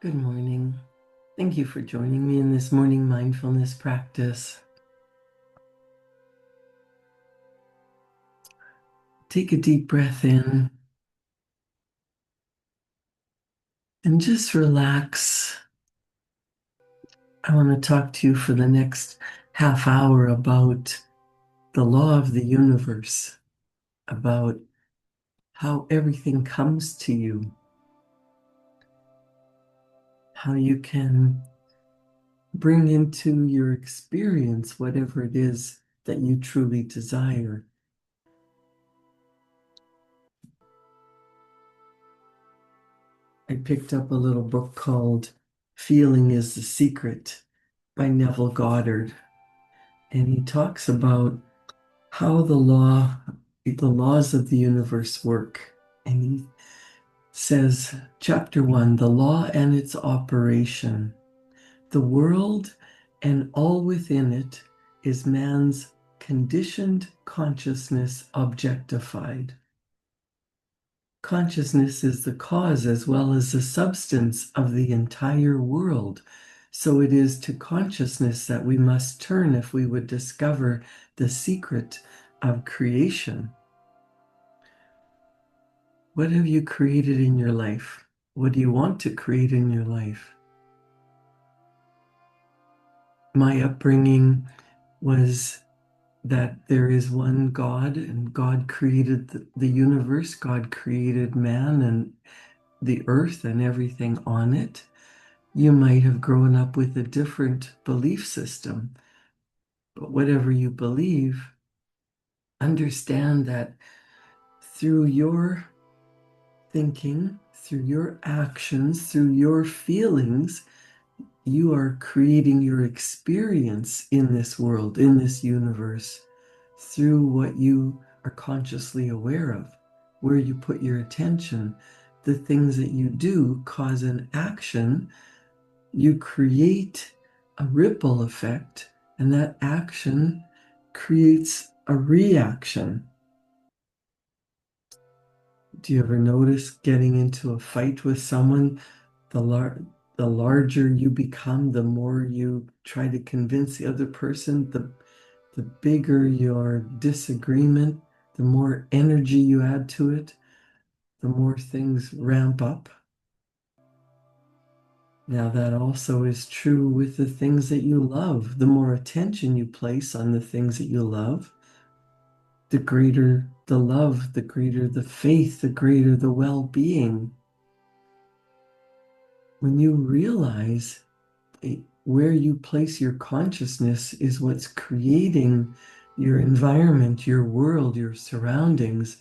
Good morning. Thank you for joining me in this morning mindfulness practice. Take a deep breath in and just relax. I want to talk to you for the next half hour about the law of the universe, about how everything comes to you, how you can bring into your experience whatever it is that you truly desire. I picked up a little book called Feeling is the Secret by Neville Goddard. And he talks about how the laws of the universe work. And he says, chapter 1, the law and its operation. The world and all within it is man's conditioned consciousness objectified. Consciousness is the cause as well as the substance of the entire world. So it is to consciousness that we must turn if we would discover the secret of creation. What have you created in your life? What do you want to create in your life? My upbringing was that there is one God, and God created the universe, God created man and the earth and everything on it. You might have grown up with a different belief system, but whatever you believe, understand that through your thinking, through your actions, through your feelings, you are creating your experience in this world, in this universe, through what you are consciously aware of, where you put your attention. The things that you do cause an action. You create a ripple effect, and that action creates a reaction. Do you ever notice getting into a fight with someone? The larger you become, the more you try to convince the other person, the bigger your disagreement, the more energy you add to it, the more things ramp up. Now, that also is true with the things that you love. The more attention you place on the things that you love, the greater the love, the greater the faith, the greater the well-being. When you realize where you place your consciousness is what's creating your environment, your world, your surroundings,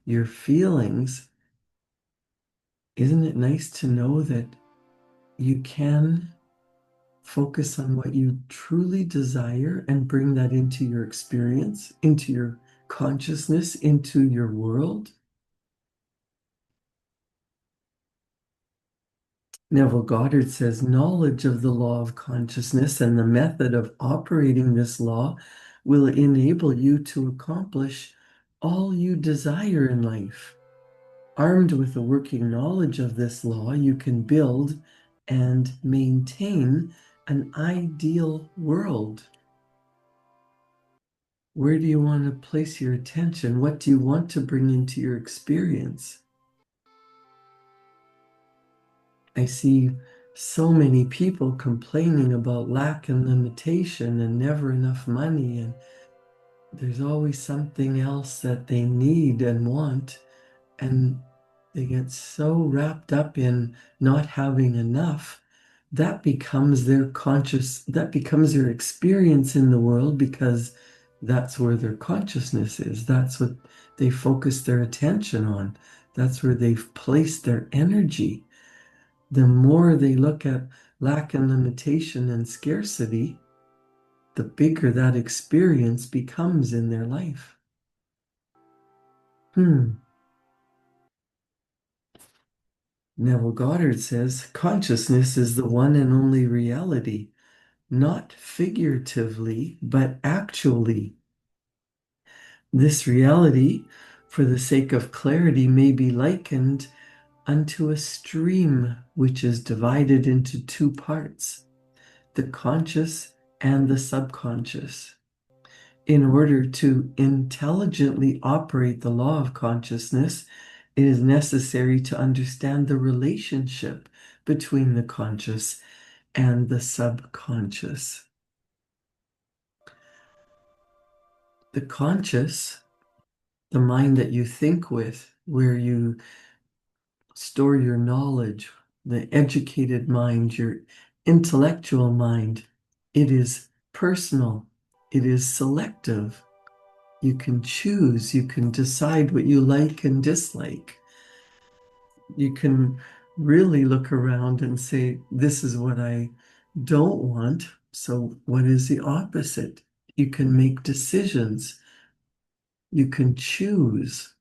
your feelings, isn't it nice to know that you can focus on what you truly desire and bring that into your experience, into your consciousness, into your world? Neville Goddard says knowledge of the law of consciousness and the method of operating this law will enable you to accomplish all you desire in life. Armed with a working knowledge of this law, you can build and maintain an ideal world. Where do you want to place your attention? What do you want to bring into your experience? I see so many people complaining about lack and limitation and never enough money, and there's always something else that they need and want, and they get so wrapped up in not having enough. That becomes that becomes their experience in the world because that's where their consciousness is. That's what they focus their attention on. That's where they've placed their energy. The more they look at lack and limitation and scarcity, the bigger that experience becomes in their life. Neville Goddard says consciousness is the one and only reality, not figuratively, but actually. This reality, for the sake of clarity, may be likened unto a stream which is divided into two parts, the conscious and the subconscious. In order to intelligently operate the law of consciousness, it is necessary to understand the relationship between the conscious and the subconscious. The conscious, the mind that you think with, where you store your knowledge, the educated mind, your intellectual mind, it is personal, it is selective. You can choose, you can decide what you like and dislike. You can really look around and say, this is what I don't want. So, what is the opposite? You can make decisions. You can choose.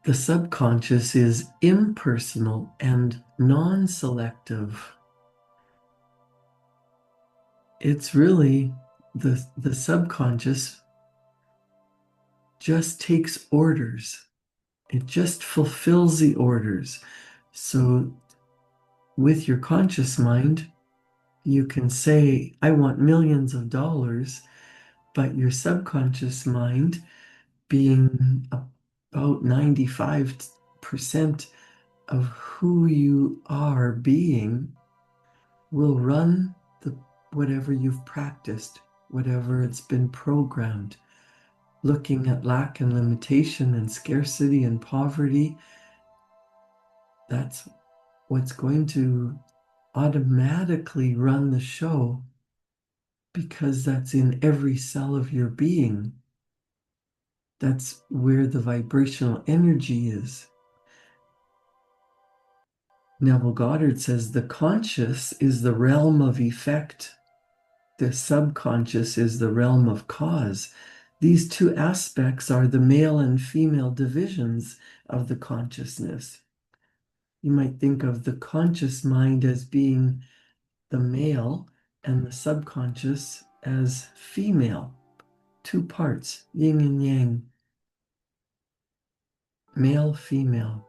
The subconscious is impersonal and non-selective. It's really the subconscious just takes orders. It just fulfills the orders. So with your conscious mind, you can say, I want millions of dollars, but your subconscious mind, being about 95% of who you are being, will run whatever you've practiced, whatever it's been programmed, looking at lack and limitation and scarcity and poverty. That's what's going to automatically run the show, because that's in every cell of your being. That's where the vibrational energy is. Neville Goddard says the conscious is the realm of effect. The subconscious is the realm of cause. These two aspects are the male and female divisions of the consciousness. You might think of the conscious mind as being the male and the subconscious as female. Two parts, yin and yang, male, female.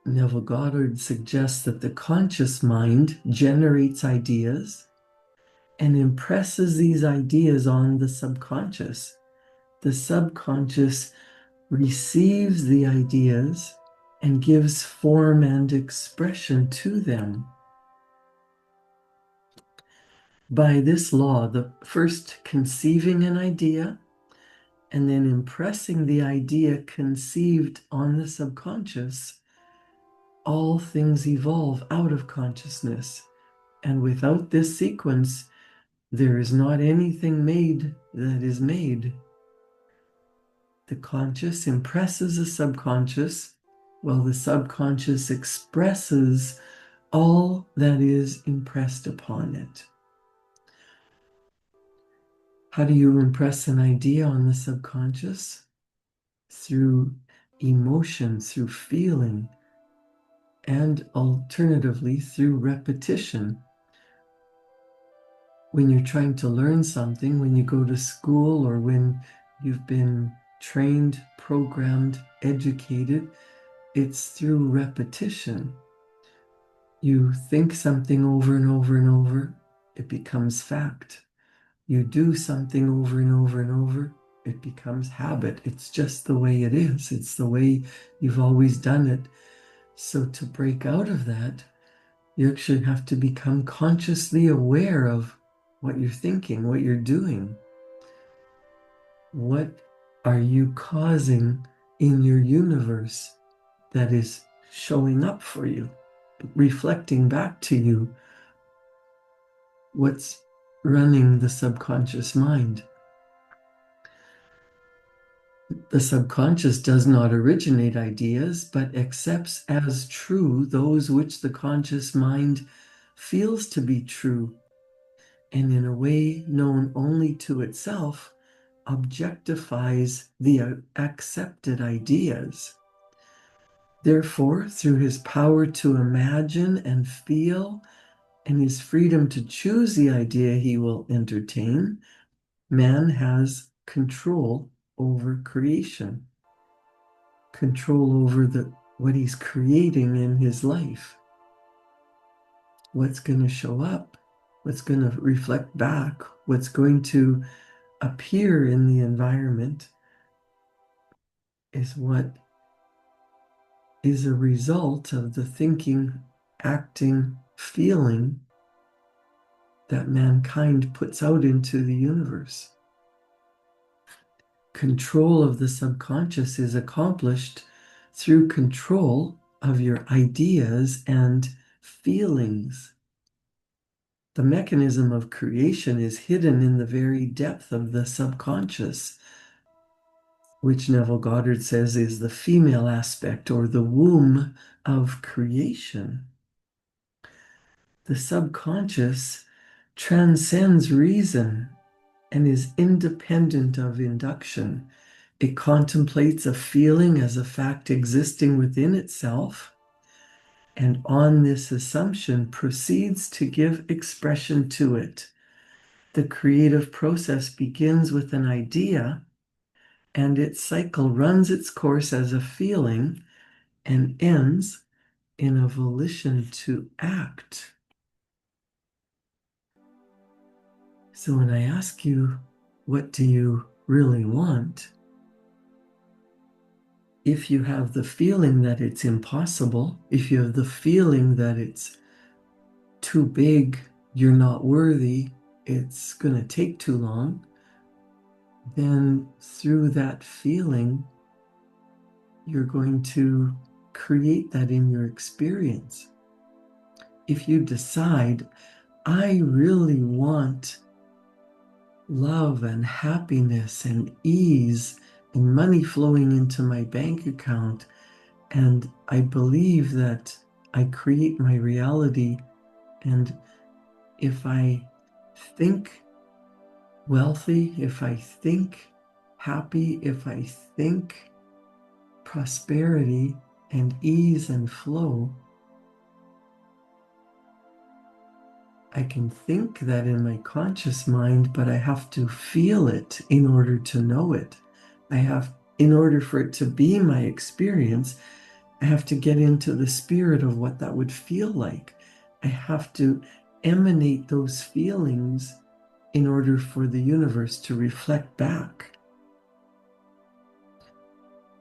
Neville Goddard suggests that the conscious mind generates ideas and impresses these ideas on the subconscious. The subconscious receives the ideas and gives form and expression to them. By this law, the first conceiving an idea and then impressing the idea conceived on the subconscious, all things evolve out of consciousness. And without this sequence, there is not anything made that is made. The conscious impresses the subconscious, while the subconscious expresses all that is impressed upon it. How do you impress an idea on the subconscious? Through emotion, through feeling, and alternatively through repetition. When you're trying to learn something, when you go to school, or when you've been trained, programmed, educated, it's through repetition. You think something over and over and over, it becomes fact. You do something over and over and over, it becomes habit. It's just the way it is. It's the way you've always done it. So to break out of that, you actually have to become consciously aware of what you're thinking, what you're doing. What are you causing in your universe that is showing up for you, reflecting back to you? What's running the subconscious mind? The subconscious does not originate ideas, but accepts as true those which the conscious mind feels to be true, and in a way known only to itself, objectifies the accepted ideas. Therefore, through his power to imagine and feel, and his freedom to choose the idea he will entertain, man has control over creation. control over what he's creating in his life. What's going to show up, what's going to reflect back, what's going to appear in the environment is what is a result of the thinking, acting, feeling that mankind puts out into the universe. Control of the subconscious is accomplished through control of your ideas and feelings. The mechanism of creation is hidden in the very depth of the subconscious, which Neville Goddard says is the female aspect or the womb of creation. The subconscious transcends reason and is independent of induction. It contemplates a feeling as a fact existing within itself, and on this assumption proceeds to give expression to it. The creative process begins with an idea, and its cycle runs its course as a feeling and ends in a volition to act. So when I ask you, what do you really want? If you have the feeling that it's impossible, if you have the feeling that it's too big, you're not worthy, it's going to take too long, then through that feeling, you're going to create that in your experience. If you decide, I really want love and happiness and ease and money flowing into my bank account, and I believe that I create my reality, and if I think wealthy, if I think happy, if I think prosperity and ease and flow, I can think that in my conscious mind, but I have to feel it in order to know it. In order for it to be my experience, I have to get into the spirit of what that would feel like. I have to emanate those feelings in order for the universe to reflect back.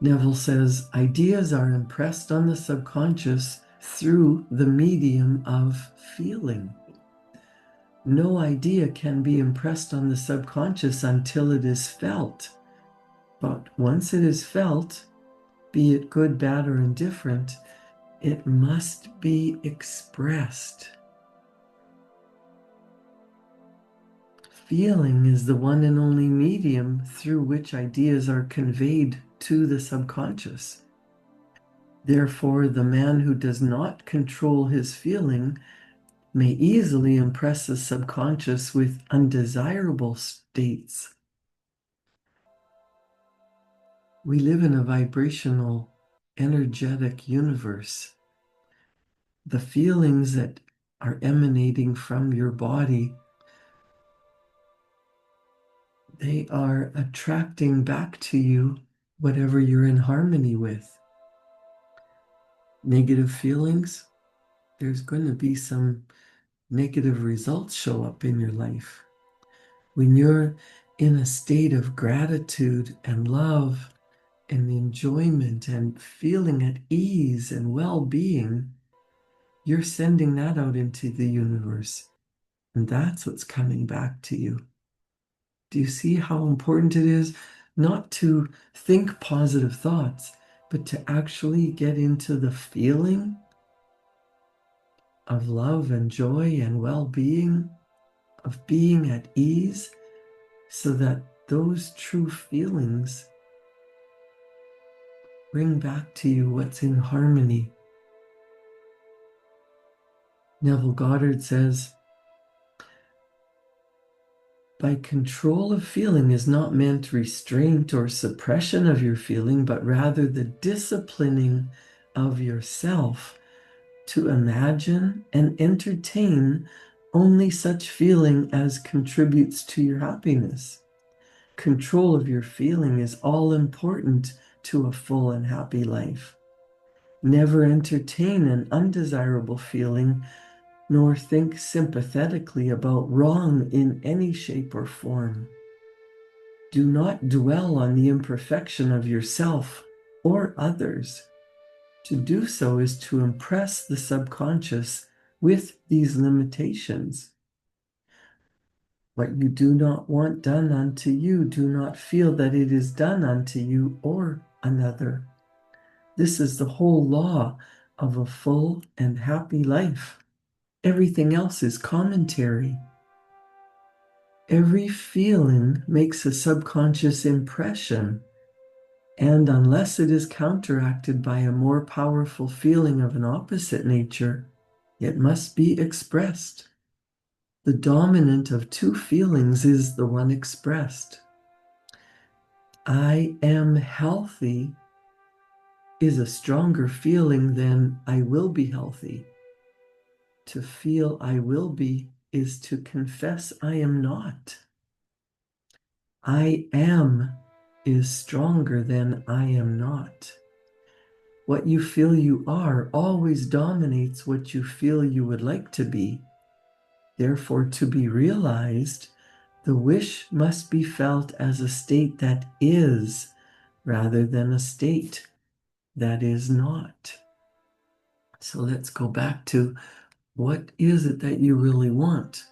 Neville says, ideas are impressed on the subconscious through the medium of feeling. No idea can be impressed on the subconscious until it is felt. But once it is felt, be it good, bad, or indifferent, it must be expressed. Feeling is the one and only medium through which ideas are conveyed to the subconscious. Therefore, the man who does not control his feeling may easily impress the subconscious with undesirable states. We live in a vibrational, energetic universe. The feelings that are emanating from your body, they are attracting back to you whatever you're in harmony with. Negative feelings, there's going to be some negative results show up in your life. When you're in a state of gratitude and love and enjoyment and feeling at ease and well-being, you're sending that out into the universe. And that's what's coming back to you. Do you see how important it is not to think positive thoughts, but to actually get into the feeling of love and joy and well-being, of being at ease, so that those true feelings bring back to you what's in harmony. Neville Goddard says, by control of feeling is not meant restraint or suppression of your feeling, but rather the disciplining of yourself to imagine and entertain only such feeling as contributes to your happiness. Control of your feeling is all important to a full and happy life. Never entertain an undesirable feeling, nor think sympathetically about wrong in any shape or form. Do not dwell on the imperfection of yourself or others. To do so is to impress the subconscious with these limitations. What you do not want done unto you, do not feel that it is done unto you or another. This is the whole law of a full and happy life. Everything else is commentary. Every feeling makes a subconscious impression, and unless it is counteracted by a more powerful feeling of an opposite nature, it must be expressed. The dominant of two feelings is the one expressed. I am healthy is a stronger feeling than I will be healthy. To feel I will be is to confess I am not. I am is stronger than I am not. What you feel you are always dominates what you feel you would like to be. Therefore, to be realized, the wish must be felt as a state that is, rather than a state that is not. So let's go back to what is it that you really want?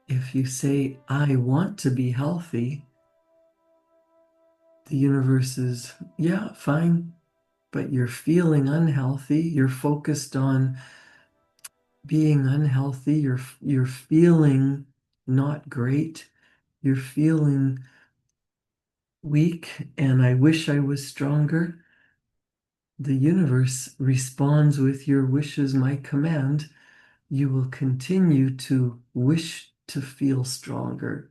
If you say, I want to be healthy, the universe is, yeah, fine, but you're feeling unhealthy. You're focused on being unhealthy. You're feeling not great. You're feeling weak, and I wish I was stronger. The universe responds with your wishes, my command. You will continue to wish to feel stronger,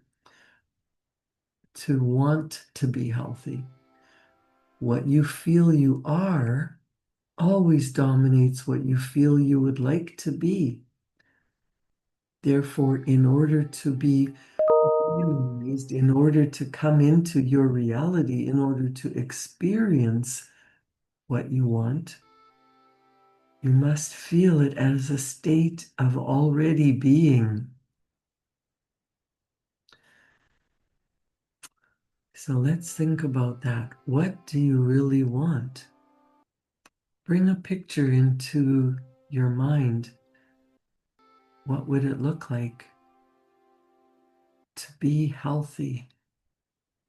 to want to be healthy. What you feel you are always dominates what you feel you would like to be. Therefore, in order to be realized, in order to come into your reality, in order to experience what you want, you must feel it as a state of already being. So let's think about that. What do you really want? Bring a picture into your mind. What would it look like to be healthy?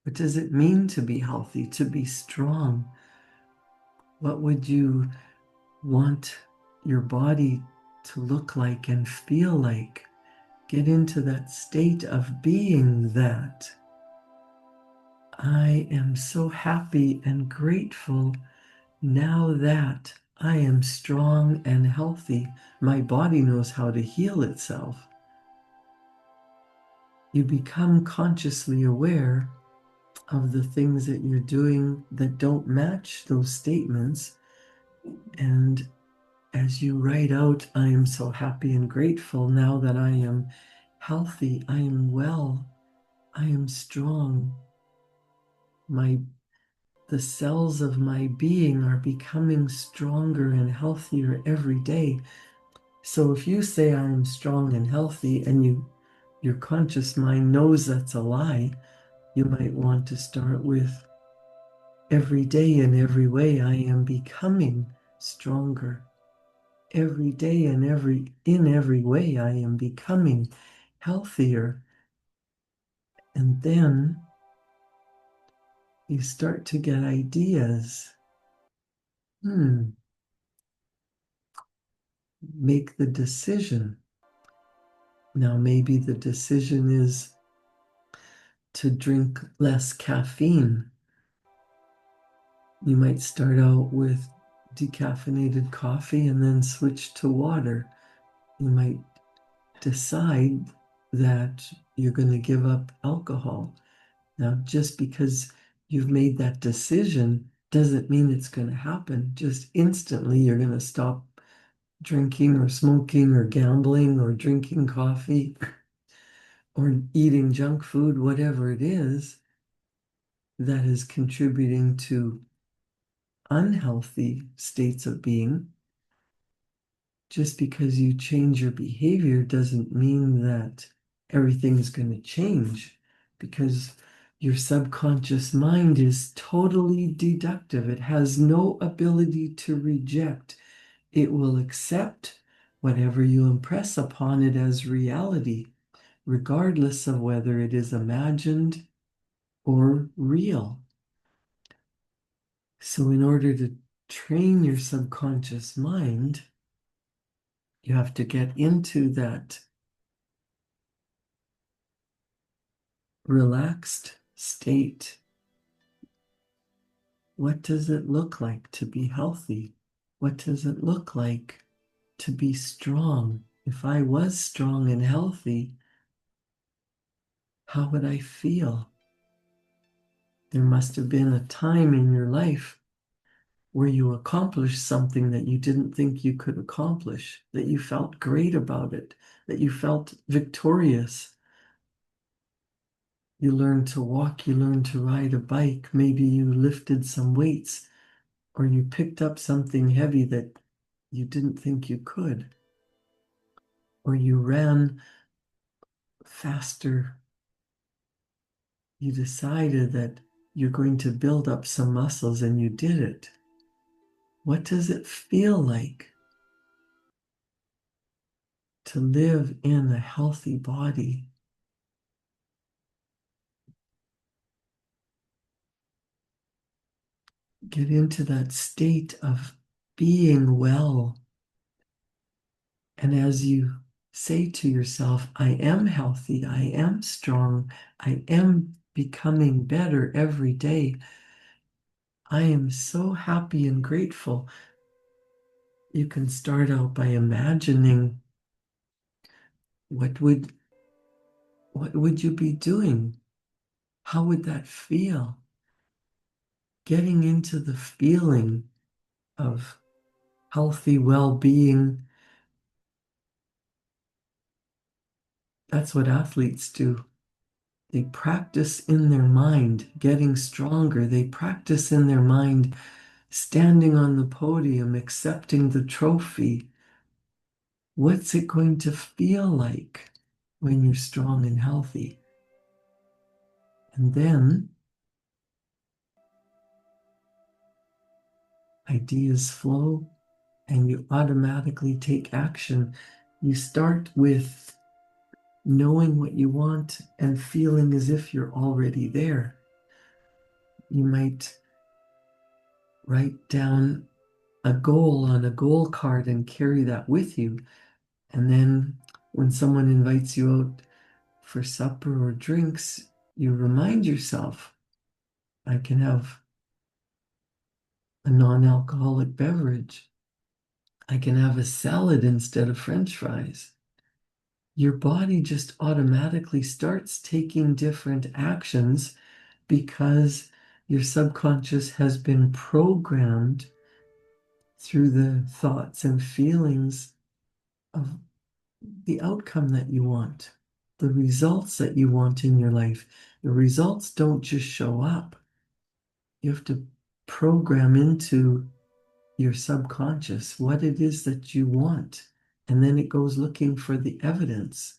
What does it mean to be healthy, to be strong? What would you want your body to look like and feel like? Get into that state of being that. I am so happy and grateful now that I am strong and healthy. My body knows how to heal itself. You become consciously aware of the things that you're doing that don't match those statements. And as you write out, I am so happy and grateful now that I am healthy, I am well, I am strong. The cells of my being are becoming stronger and healthier every day. So if you say I am strong and healthy and your conscious mind knows that's a lie, you might want to start with every day in every way I am becoming stronger. Every day and in every way I am becoming healthier. And then you start to get ideas. Make the decision. Now, maybe the decision is to drink less caffeine. You might start out with decaffeinated coffee and then switch to water. You might decide that you're going to give up alcohol. Now, just because you've made that decision doesn't mean it's going to happen. Just instantly, you're going to stop drinking or smoking or gambling or drinking coffee or eating junk food, whatever it is. that is contributing to unhealthy states of being, just because you change your behavior doesn't mean that everything is going to change, because your subconscious mind is totally deductive. It has no ability to reject. It will accept whatever you impress upon it as reality, regardless of whether it is imagined or real. So, in order to train your subconscious mind, you have to get into that relaxed state. What does it look like to be healthy? What does it look like to be strong? If I was strong and healthy, how would I feel? There must have been a time in your life where you accomplished something that you didn't think you could accomplish, that you felt great about it, that you felt victorious. You learned to walk, you learned to ride a bike, maybe you lifted some weights, or you picked up something heavy that you didn't think you could, or you ran faster. You decided that you're going to build up some muscles and you did it. What does it feel like to live in a healthy body? Get into that state of being well. And as you say to yourself, I am healthy, I am strong, I am becoming better every day, I am so happy and grateful. You can start out by imagining what would you be doing? How would that feel? Getting into the feeling of healthy well-being. That's what athletes do. They practice in their mind getting stronger. They practice in their mind standing on the podium, accepting the trophy. What's it going to feel like when you're strong and healthy? And then ideas flow and you automatically take action. You start with knowing what you want and feeling as if you're already there. You might write down a goal on a goal card and carry that with you. And then when someone invites you out for supper or drinks, you remind yourself, I can have a non-alcoholic beverage. I can have a salad instead of French fries. Your body just automatically starts taking different actions because your subconscious has been programmed through the thoughts and feelings of the outcome that you want, the results that you want in your life. The results don't just show up. You have to program into your subconscious what it is that you want, and then it goes looking for the evidence.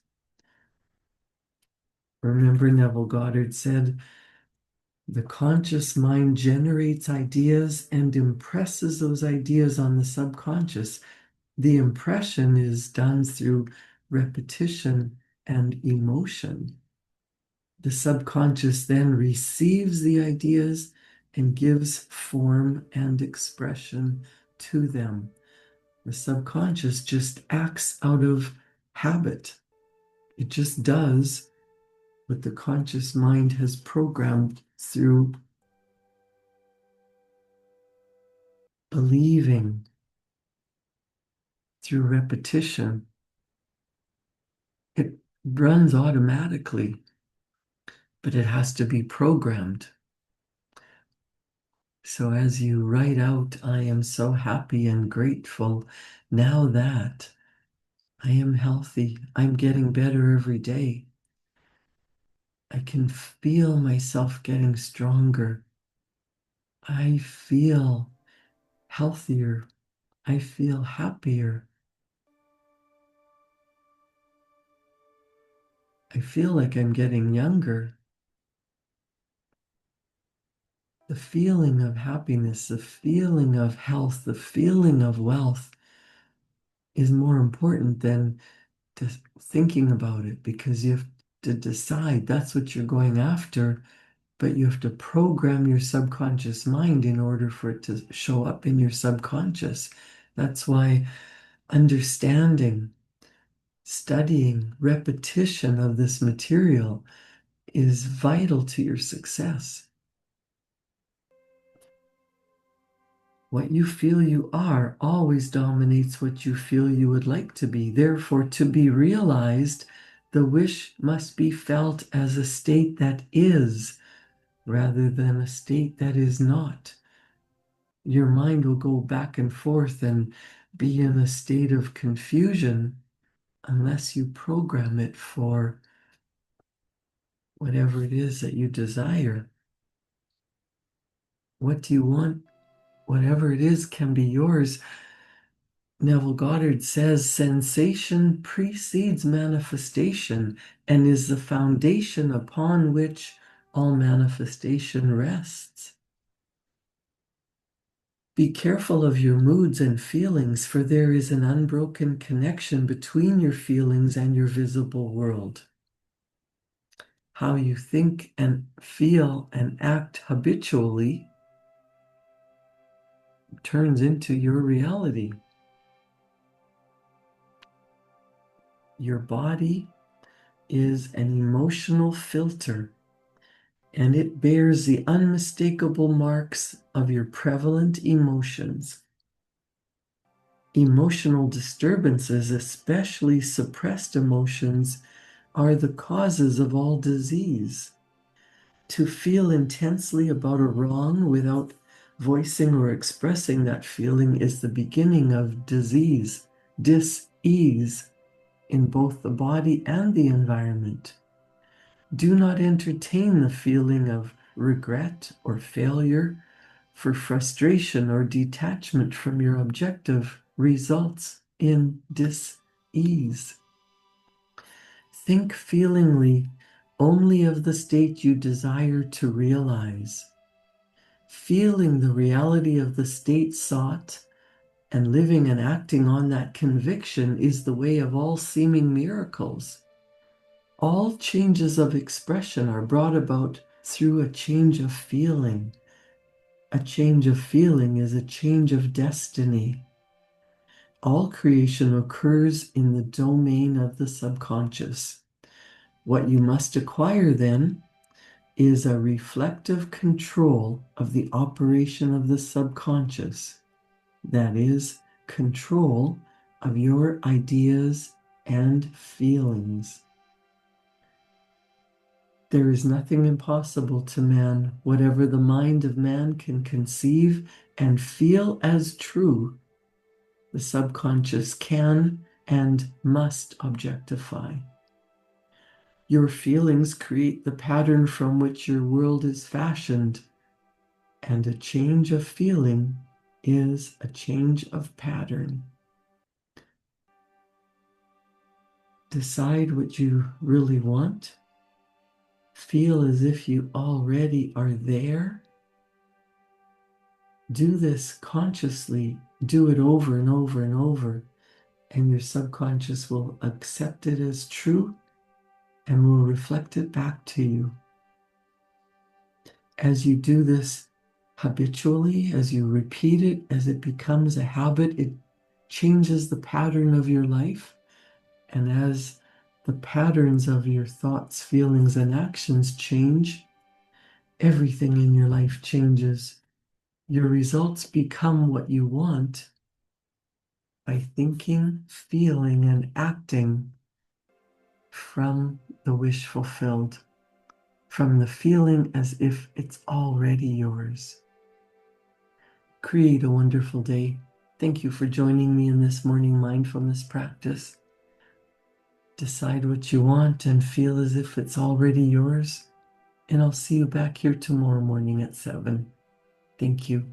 Remember, Neville Goddard said, the conscious mind generates ideas and impresses those ideas on the subconscious. The impression is done through repetition and emotion. The subconscious then receives the ideas and gives form and expression to them. The subconscious just acts out of habit. It just does what the conscious mind has programmed through believing, through repetition. It runs automatically, but it has to be programmed. So as you write out, I am so happy and grateful now that I am healthy, I'm getting better every day. I can feel myself getting stronger. I feel healthier. I feel happier. I feel like I'm getting younger. The feeling of happiness, the feeling of health, the feeling of wealth is more important than just thinking about it, because you have to decide that's what you're going after, but you have to program your subconscious mind in order for it to show up in your subconscious. That's why understanding, studying, repetition of this material is vital to your success. What you feel you are always dominates what you feel you would like to be. Therefore, to be realized, the wish must be felt as a state that is, rather than a state that is not. Your mind will go back and forth and be in a state of confusion unless you program it for whatever it is that you desire. What do you want? Whatever it is can be yours. Neville Goddard says sensation precedes manifestation and is the foundation upon which all manifestation rests. Be careful of your moods and feelings, for there is an unbroken connection between your feelings and your visible world. How you think and feel and act habitually turns into your reality. Your body is an emotional filter, and it bears the unmistakable marks of your prevalent emotions. Emotional disturbances, especially suppressed emotions, are the causes of all disease. To feel intensely about a wrong without voicing or expressing that feeling is the beginning of disease, dis-ease in both the body and the environment. Do not entertain the feeling of regret or failure, for frustration or detachment from your objective results in dis-ease. Think feelingly only of the state you desire to realize. Feeling the reality of the state sought and living and acting on that conviction is the way of all seeming miracles. All changes of expression are brought about through a change of feeling. A change of feeling is a change of destiny. All creation occurs in the domain of the subconscious. What you must acquire then is a reflective control of the operation of the subconscious. That is, control of your ideas and feelings. There is nothing impossible to man. Whatever the mind of man can conceive and feel as true, the subconscious can and must objectify. Your feelings create the pattern from which your world is fashioned, and a change of feeling is a change of pattern. Decide what you really want. Feel as if you already are there. Do this consciously. Do it over and over and over, and your subconscious will accept it as true and will reflect it back to you. As you do this habitually, as you repeat it, as it becomes a habit, it changes the pattern of your life. And as the patterns of your thoughts, feelings, and actions change, everything in your life changes. Your results become what you want by thinking, feeling, and acting from the wish fulfilled, from the feeling as if it's already yours. Create a wonderful day. Thank you for joining me in this morning mindfulness practice. decide what you want and feel as if it's already yours. And I'll see you back here tomorrow morning at 7. Thank you.